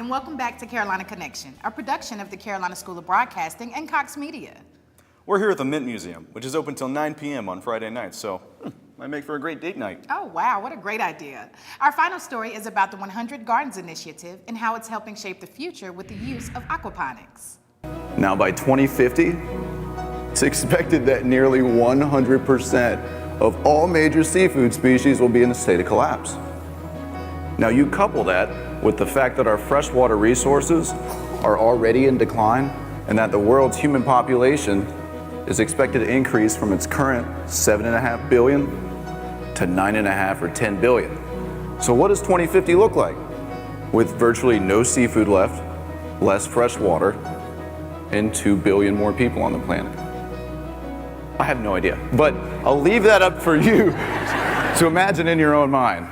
and welcome back to Carolina Connection, a production of the Carolina School of Broadcasting and Cox Media. We're here at the Mint Museum, which is open till 9 p.m. on Friday nights, so might make for a great date night. Oh, wow, what a great idea. Our final story is about the 100 Gardens Initiative and how it's helping shape the future with the use of aquaponics. Now by 2050, it's expected that nearly 100% of all major seafood species will be in a state of collapse. Now you couple that with the fact that our freshwater resources are already in decline and that the world's human population is expected to increase from its current 7.5 billion to 9.5 or 10 billion. So what does 2050 look like? With virtually no seafood left, less fresh water, and 2 billion more people on the planet. I have no idea, but I'll leave that up for you to imagine in your own mind.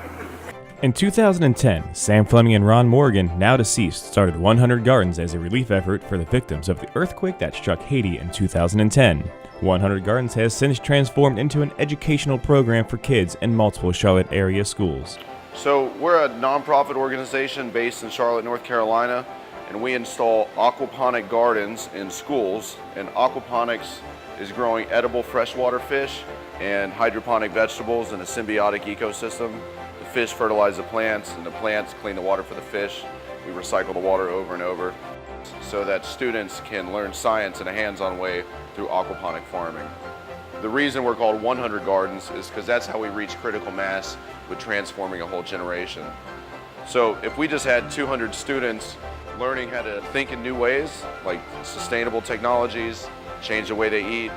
In 2010, Sam Fleming and Ron Morgan, now deceased, started 100 Gardens as a relief effort for the victims of the earthquake that struck Haiti in 2010. 100 Gardens has since transformed into an educational program for kids in multiple Charlotte area schools. So we're a nonprofit organization based in Charlotte, North Carolina, and we install aquaponic gardens in schools, and aquaponics is growing edible freshwater fish and hydroponic vegetables in a symbiotic ecosystem. The fish fertilize the plants and the plants clean the water for the fish. We recycle the water over and over so that students can learn science in a hands-on way through aquaponic farming. The reason we're called 100 Gardens is because that's how we reach critical mass with transforming a whole generation. So if we just had 200 students learning how to think in new ways, like sustainable technologies, change the way they eat,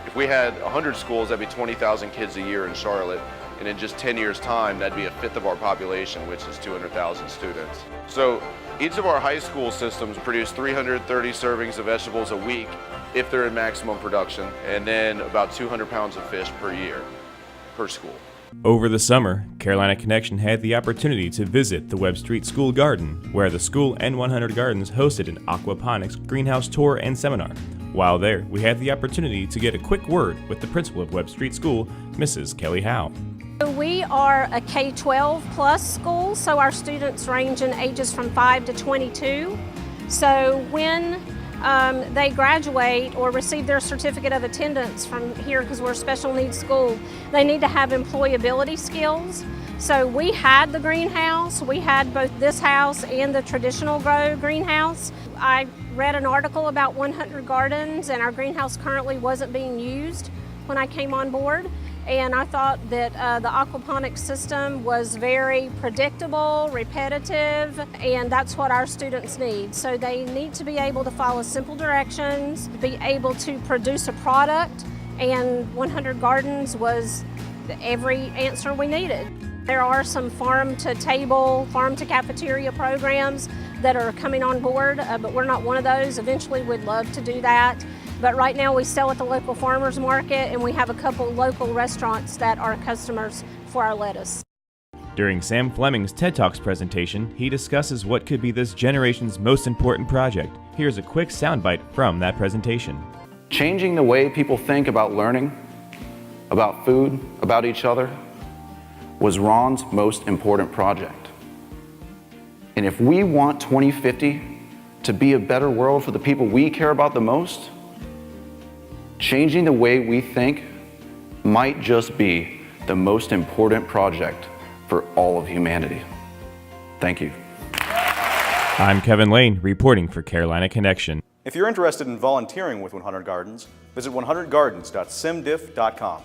if we had 100 schools, that'd be 20,000 kids a year in Charlotte. And in just 10 years' time, that'd be a fifth of our population, which is 200,000 students. So each of our high school systems produce 330 servings of vegetables a week if they're in maximum production, and then about 200 pounds of fish per year, per school. Over the summer, Carolina Connection had the opportunity to visit the Webb Street School Garden, where the school and 100 Gardens hosted an aquaponics greenhouse tour and seminar. While there, we had the opportunity to get a quick word with the principal of Webb Street School, Mrs. Kelly Howe. We are a K-12 plus school, so our students range in ages from 5 to 22. So when they graduate or receive their certificate of attendance from here, because we're a special needs school, they need to have employability skills. So we had the greenhouse, we had both this house and the traditional grow greenhouse. I read an article about 100 Gardens, and our greenhouse currently wasn't being used when I came on board. And I thought that the aquaponics system was very predictable, repetitive, and that's what our students need. So they need to be able to follow simple directions, be able to produce a product, and 100 Gardens was every answer we needed. There are some farm-to-table, farm-to-cafeteria programs that are coming on board, but we're not one of those. Eventually we'd love to do that. But right now we sell at the local farmers market, and we have a couple local restaurants that are customers for our lettuce. During Sam Fleming's TED Talks presentation, he discusses what could be this generation's most important project. Here's a quick soundbite from that presentation. Changing the way people think about learning, about food, about each other, was Ron's most important project. And if we want 2050 to be a better world for the people we care about the most, changing the way we think might just be the most important project for all of humanity. Thank you. I'm Kevin Lane, reporting for Carolina Connection. If you're interested in volunteering with 100 Gardens, visit 100gardens.simdiff.com.